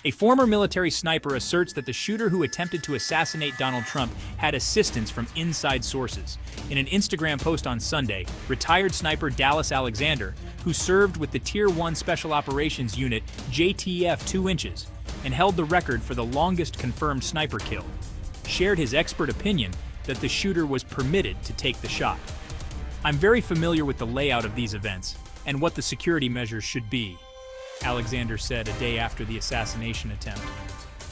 A former military sniper asserts that the shooter who attempted to assassinate Donald Trump had assistance from inside sources. In an Instagram post on Sunday, retired sniper Dallas Alexander, who served with the Tier 1 Special Operations Unit JTF 2 inches and held the record for the longest confirmed sniper kill, shared his expert opinion that the shooter was permitted to take the shot. "I'm very familiar with the layout of these events and what the security measures should be," Alexander said a day after the assassination attempt.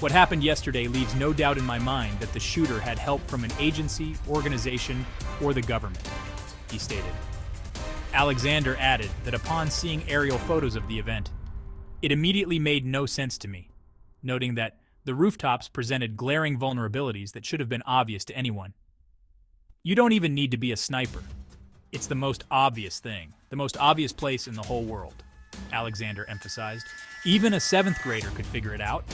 "What happened yesterday leaves no doubt in my mind that the shooter had help from an agency, organization, or the government," he stated. Alexander added that upon seeing aerial photos of the event, "It immediately made no sense to me," noting that the rooftops presented glaring vulnerabilities that should have been obvious to anyone. "You don't even need to be a sniper. It's the most obvious thing, the most obvious place in the whole world," Alexander emphasized. "Even a 7th grader could figure it out.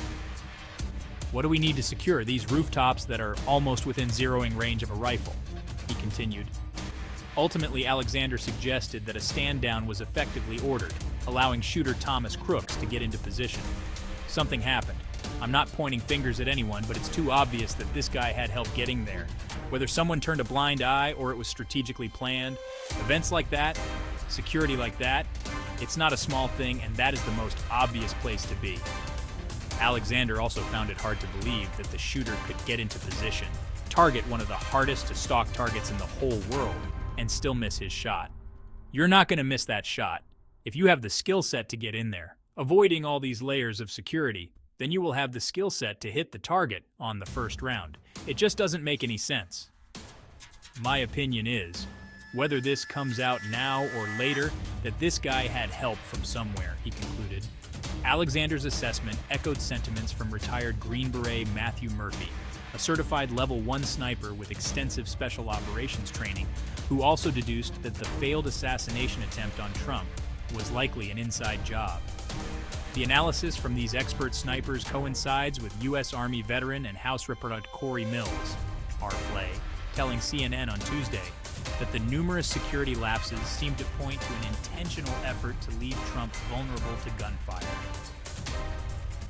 What do we need to secure? These rooftops that are almost within zeroing range of a rifle," he continued. Ultimately, Alexander suggested that a stand down was effectively ordered, allowing shooter Thomas Crooks to get into position. "Something happened. I'm not pointing fingers at anyone, but it's too obvious that this guy had help getting there. Whether someone turned a blind eye or it was strategically planned, events like that, security like that, it's not a small thing, and that is the most obvious place to be." Alexander also found it hard to believe that the shooter could get into position, target one of the hardest to stalk targets in the whole world, and still miss his shot. "You're not going to miss that shot. If you have the skill set to get in there, avoiding all these layers of security, then you will have the skill set to hit the target on the first round. It just doesn't make any sense. My opinion is, whether this comes out now or later, that this guy had help from somewhere," he concluded. Alexander's assessment echoed sentiments from retired Green Beret Matthew Murphy, a certified Level 1 sniper with extensive special operations training, who also deduced that the failed assassination attempt on Trump was likely an inside job. The analysis from these expert snipers coincides with U.S. Army veteran and House Representative Corey Mills, R-Flay, telling CNN on Tuesday that the numerous security lapses seem to point to an intentional effort to leave Trump vulnerable to gunfire.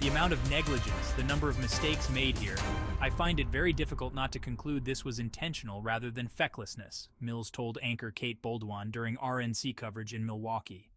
"The amount of negligence, the number of mistakes made here, I find it very difficult not to conclude this was intentional rather than fecklessness," Mills told anchor Kate Bolduan during RNC coverage in Milwaukee.